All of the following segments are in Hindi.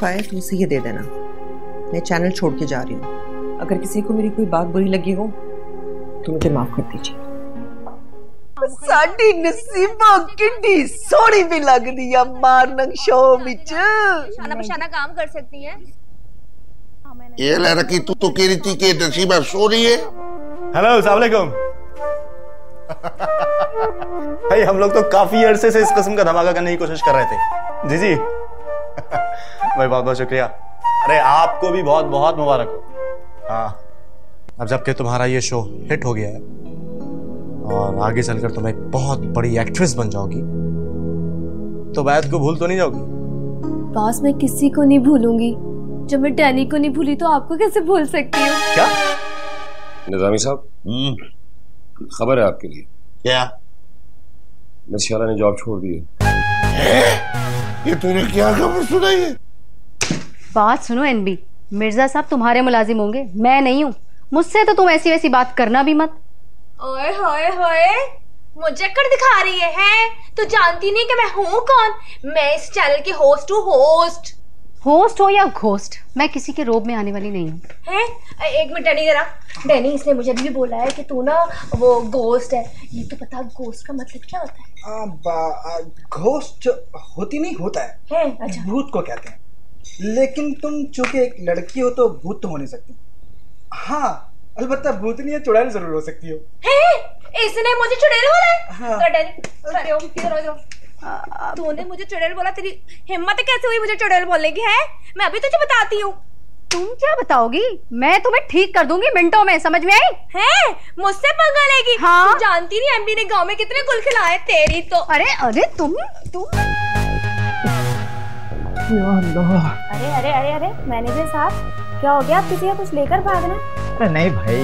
आए तो उसे ये दे देना। मैं चैनल छोड़ के जा रही हूँ। अगर किसी को मेरी कोई बात बुरी लगी हो तो मुझे माफ कर दीजिए। साडी नसीबा किड्डी सोहनी भी लगदी आ मारनंग शो विच। शाना पशाना काम कर सकती है। ये लड़की तू तो कह रही थी कि नसीबा सो रही है। हेलो अस्सलाम वालेकुम। भाई हम लोग तो काफी अरसे से इस किस्म का धमाका करने की कोशिश कर रहे थे। जी जी भाई बहुत बहुत शुक्रिया। अरे आपको भी बहुत बहुत मुबारक हो। हाँ अब जबकि तुम्हारा ये शो हिट हो गया है और आगे चलकर तुम एक बहुत बड़ी एक्ट्रेस बन जाओगी तो बैद को भूल तो नहीं जाओगी? बॉस मैं किसी को नहीं भूलूंगी। जब मैं डैनी को नहीं भूली तो आपको कैसे भूल सकती हूँ? क्या निजामी साहब खबर है आपके लिए। क्या? मिर्शारा ने जॉब छोड़ दी है। ये तूने क्या खबर सुनाई है? बात सुनो एनबी, मिर्जा साहब तुम्हारे मुलाजिम होंगे, मैं नहीं हूँ। मुझसे तो तुम ऐसी वैसी बात करना भी मत। ओए होए होए मुझे कर दिखा रही है? तो जानती नहीं कि मैं हूँ कौन? मैं इस चैनल की होस्ट हूँ। होस्ट हो या घोस्ट, मैं किसी के रोब में आने वाली नहीं हूँ। हैं? एक मिनट डैनी जरा। डैनी इसने मुझे भी बोला है कि तू ना वो घोस्ट है। ये तो पता घोस्ट का मतलब क्या होता है? घोस्ट होती नहीं होता है, अच्छा। भूत को कहते हैं। लेकिन तुम चूंकि एक लड़की हो तो भूत तो हो नहीं सकती। हाँ अलबत्ता भूतनी या चुड़ैल जरूर हो सकती हो। इसने मुझे चुड़ैल बोला है? हाँ। डैनी तूने मुझे चुड़ैल बोला, तेरी हिम्मत कैसे हुई मुझे चुड़ैल बोलने की? है मैं अभी तुझे बताती हूँ। तुम क्या बताओगी? मैं तुम्हें ठीक कर दूंगी मिनटों में, समझ में आई? है मुझसे पंगा लेगी? हाँ? तू जानती नहीं एमडी ने गांव में कितने गुल खिलाए तेरी तो। अरे अरे तुम अरे अरे अरे अरे मैनेजर साहब क्या हो गया? आप किसी का कुछ लेकर भागना? अरे नहीं भाई,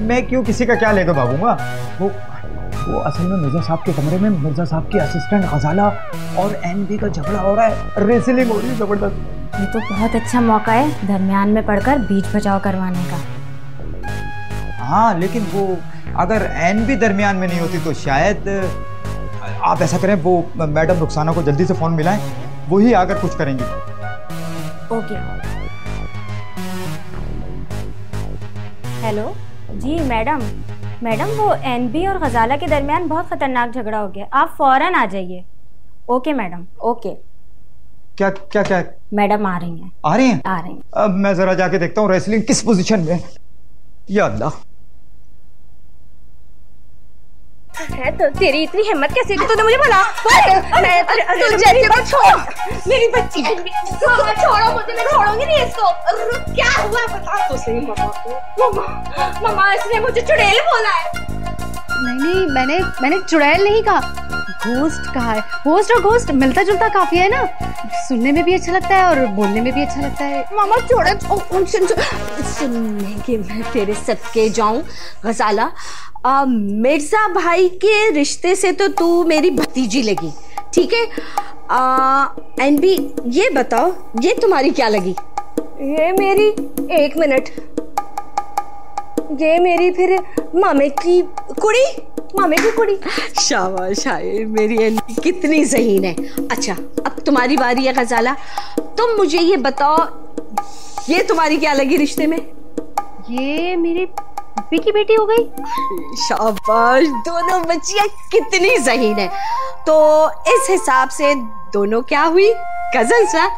मैं क्यों किसी का क्या लेकर भागूंगा। वो असल में मिर्जा साहब के कमरे में मिर्जा साहब की असिस्टेंट गजाला और एनबी का झगड़ा हो रहा है, रेसलिंग हो रही है जबरदस्त। ये तो बहुत अच्छा मौका है दरमियान में पड़कर बीच बचाव करवाने का। हाँ लेकिन वो अगर एनबी दरमियान में नहीं होती तो शायद आप ऐसा करें, वो मैडम रुखसाना को जल्दी से फोन मिलाएं, वही आकर कुछ करेंगी। ओके। हेलो जी मैडम वो एनबी और गजाला के दरमियान बहुत खतरनाक झगड़ा हो गया, आप फौरन आ जाइए। Okay madam okay. क्या क्या क्या? मैडम आ रही हैं। आ रही हैं? आ रही हैं। अब मैं जरा जाके देखता हूँ रेसलिंग किस पोजीशन में है। या अल्लाह है तो तेरी इतनी हिम्मत कैसे कि तूने मुझे बोला? मैं छोड़ मेरी बच्ची छोड़ो मुझे, मैं छोड़ूंगी नहीं इसको। क्या हुआ बता तो सही मम्मा को। मम्मा इसने मुझे चुड़ैल बोला है। नहीं मैंने चुड़ैल नहीं कहा, घोस्ट कहा है। घोस्ट और घोस्ट मिलता जुलता काफी है ना, सुनने में भी अच्छा लगता है और बोलने में भी अच्छा लगता है। मामा छोड़ो सुनने के मैं तेरे सदके जाऊं। गजाला मिर्जा भाई के रिश्ते से तो तू मेरी भतीजी लगी, ठीक है? एनबी ये बताओ ये तुम्हारी क्या लगी? ये मेरी एक मिनट, ये मेरी फिर मामे की कुड़ी। शाबाश हाय मेरी एनबी कितनी ज़हीन है। अच्छा अब तुम्हारी बारी है गजाला, तुम मुझे ये बताओ ये तुम्हारी क्या लगी रिश्ते में? ये मेरी पप्पी की बेटी हो गई। शाबाश, दोनों बच्चियां कितनी ज़हीन है। तो इस हिसाब से दोनों क्या हुई? कजन्स ना।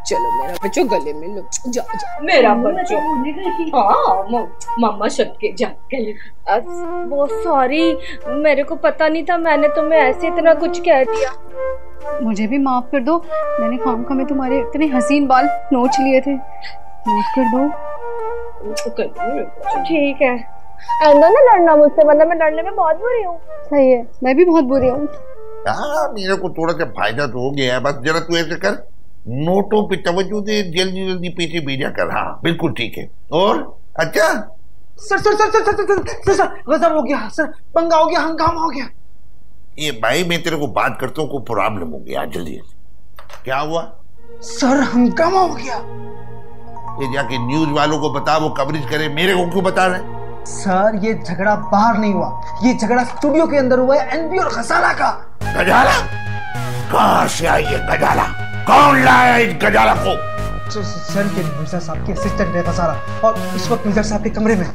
चलो मेरा बच्चों गले में लो, जा मेरा बच्चों। हाँ मम्मा सदके जा गले। वो सॉरी मेरे को पता नहीं था, मैंने तुम्हें ऐसे इतना कुछ कह दिया। मुझे भी माफ कर दो, मैंने खामखा में तुम्हारे इतने हसीन बाल नोच लिए थे, माफ कर दो। ठीक है आइंदा ना लड़ना मुझसे, वरना मैं लड़ने में बहुत बुरी हूँ। सही है, मैं भी बहुत बुरी हूँ। मेरे को थोड़ा सा फायदा तो हो गया है, बस जरा तू ऐसे कर, नोटों पे तवज्जो दे, जल्दी जल्दी पैसे भेजा कर। हाँ बिल्कुल ठीक है। और अच्छा sir sir sir sir sir sir sir गजब हो गया सर, पंगा हो गया, हंगामा हो गया। ये भाई मैं तेरे को बात करता हूँ, कोई प्रॉब्लम हो गया जल्दी। क्या हुआ सर? हंगामा हो गया। ये जाके न्यूज वालों को बता, वो कवरेज करे, मेरे को क्यों बता रहे? सर ये झगड़ा बाहर नहीं हुआ, ये झगड़ा स्टूडियो के अंदर हुआ है, एनबी और गजाला का। गजाला? कहाँ से आई है गजाला? कौन लाया इस गजाला को? सर के मिर्जा साहब के असिस्टेंट है सारा, और इस वक्त मिर्जा साहब के कमरे में।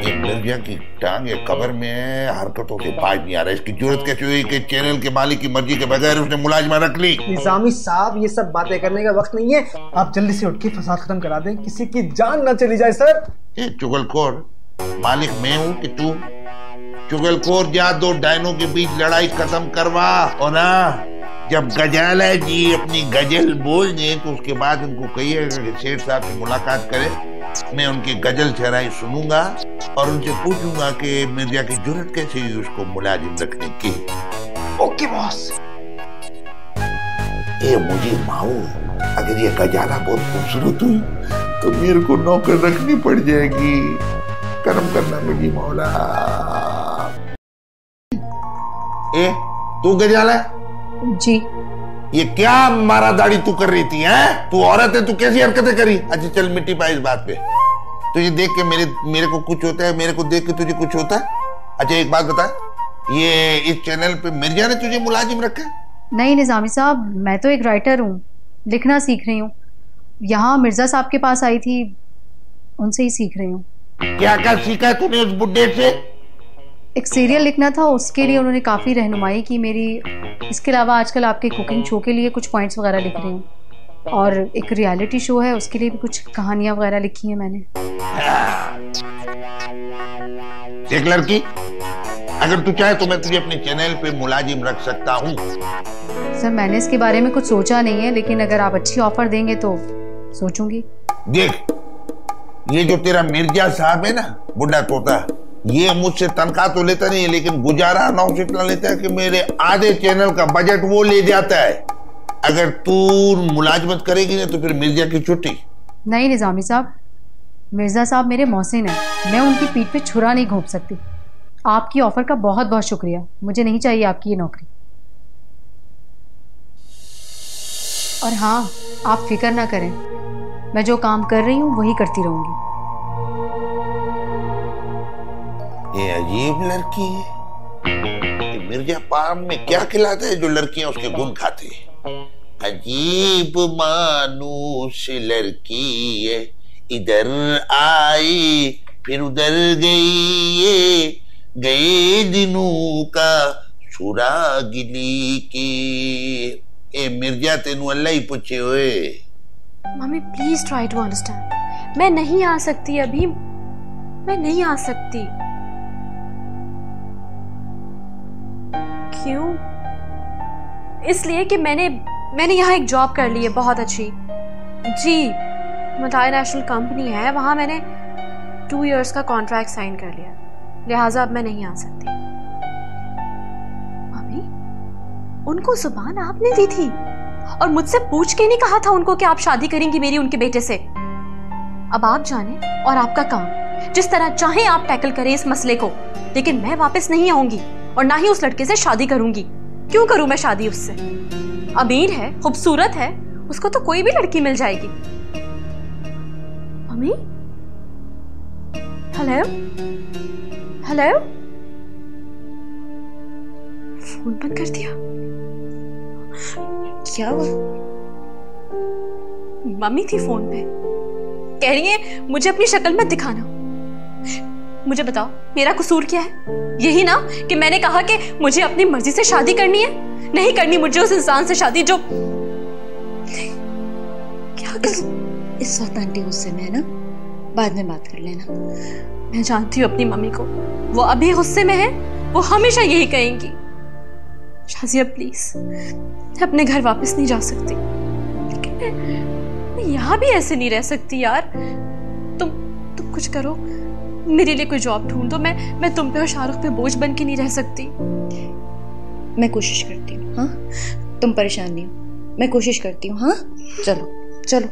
ये मिर्जा की टांग ये कब्र में हरकतों से बाज नहीं आ रहा। इसकी जरूरत कैसे हुई कि चैनल के मालिक की मर्जी के बगैर उसने मुलाजिमा रख ली? निजामी साहब, ये सब बातें करने का वक्त नहीं है, आप जल्दी से उठ के फसाद खत्म करा दें, किसी की जान ना चली जाए सर। ये चुगलखोर, मालिक मैं हूँ कि तू? चुगलखोर, जा दो डायनों के बीच लड़ाई खत्म करवा, और ना जब गजाला जी अपनी गजल बोल दें तो उसके बाद उनको कहिएगा कि सेठ साहब से मुलाकात करें। मैं उनकी गजल शहराई सुनूंगा और उनसे पूछूंगा कि मिर्जा की जरूरत कैसे हुई उसको मुलाजिम रखने की। Okay boss. ए मुझे माऊ, अगर ये गजाला बहुत खूबसूरत हुई तो मेरे को नौकर रखनी पड़ जाएगी। कर्म करना मेरी मौला। ए तू गजाला जी। ये क्या मारा दाढ़ी तू कर रही थी? हैं? तू औरत है, तू कैसी हरकतें करी? अच्छा चल मिट्टी पा इस बात पे। तुझे देख के मेरे को कुछ होता है, मेरे को देख के तुझे कुछ होता है? अच्छा एक बात बता, ये इस चैनल पे मिर्जा ने तुझे मुलाजिम रखा? नहीं निजामी साहब, मैं तो एक राइटर हूँ, लिखना सीख रही हूँ। यहाँ मिर्जा साहब के पास आई थी, उनसे ही सीख रही हूँ। क्या क्या सीखा है तूने उस बुड्ढे से? एक सीरियल लिखना था, उसके लिए उन्होंने काफ़ी रहनुमाई की मेरी। इसके अलावा आजकल आपके कुकिंग शो के लिए कुछ पॉइंट्स वगैरह लिख रही हूँ, और एक रियलिटी शो है उसके लिए भी कुछ कहानियां वगैरह लिखी हैं मैंने। एक लड़की, अगर तू चाहे तो मैं तुझे अपने चैनल पे मुलाजिम रख सकता हूँ। सर मैंने इसके बारे में कुछ सोचा नहीं है, लेकिन अगर आप अच्छी ऑफर देंगे तो सोचूंगी। देख, ये जो तेरा मिर्जा साहब है ना, बुढ़ा तोता, ये मुझसे तनख्वाह तो लेता नहीं है, लेकिन गुजारा ना उसे इतना लेता है कि मेरे आधे चैनल का बजट वो ले जाता है। अगर तू मुलाजमत करेगी ना तो फिर मिर्जा की छुट्टी। नहीं निजामी साहब, मिर्जा साहब मेरे मौसिन हैं, मैं उनकी पीठ पे छुरा नहीं घोंप सकती। आपकी ऑफर का बहुत बहुत शुक्रिया, मुझे नहीं चाहिए आपकी ये नौकरी। और हाँ, आप फिक्र ना करें, मैं जो काम कर रही हूँ वही करती रहूंगी। ये अजीब लड़की है। मिर्जा पाम में क्या खिलाता है जो लड़कियां उसके गुण खाती है? अजीब मानुष लड़की है, इधर आई फिर उधर गई, ये गए दिनों का सुरागिली की। ए मिर्जा तेनू अल्लाह ही पूछे हुए। Mummy please try to understand. मैं नहीं आ सकती अभी, मैं नहीं आ सकती। क्यों? इसलिए कि मैंने यहाँ एक जॉब कर ली है बहुत अच्छी जी, मल्टीनेशनल कंपनी है, वहाँ मैंने 2 इयर्स का कॉन्ट्रैक्ट साइन कर लिया, लिहाजा अब मैं नहीं आ सकती। मम्मी, उनको जुबान आपने दी थी और मुझसे पूछ के नहीं कहा था उनको कि आप शादी करेंगी मेरी उनके बेटे से। अब आप जाने और आपका काम, जिस तरह चाहे आप टैकल करें इस मसले को, लेकिन मैं वापस नहीं आऊंगी और ना ही उस लड़के से शादी करूंगी। क्यों करूं मैं शादी उससे? अमीर है, खूबसूरत है, उसको तो कोई भी लड़की मिल जाएगी। मम्मी, हेलो हेलो, फोन बंद कर दिया। क्या हुआ? मम्मी थी फोन पे, कह रही है मुझे अपनी शक्ल मत दिखाना। मुझे बताओ मेरा कसूर क्या है? यही ना कि मैंने कहा कि मुझे अपनी मर्जी से शादी करनी है, नहीं करनी मुझे उस इंसान से शादी जो क्या इस वक्त आंटी गुस्से में है ना, बाद में बात कर लेना। मैं जानती हूँ अपनी मम्मी को, वो अभी गुस्से में है, वो हमेशा यही कहेंगी। शाजिया प्लीज, मैं अपने घर वापस नहीं जा सकती, लेकिन मैं यहाँ भी ऐसे नहीं रह सकती यार। तुम कुछ करो, मेरे लिए कोई जॉब ढूंढ दो। मैं तुम पे और शाहरुख पे बोझ बन के नहीं रह सकती। मैं कोशिश करती हूँ। हाँ, तुम परेशान नहीं हो, मैं कोशिश करती हूँ। हाँ, चलो चलो।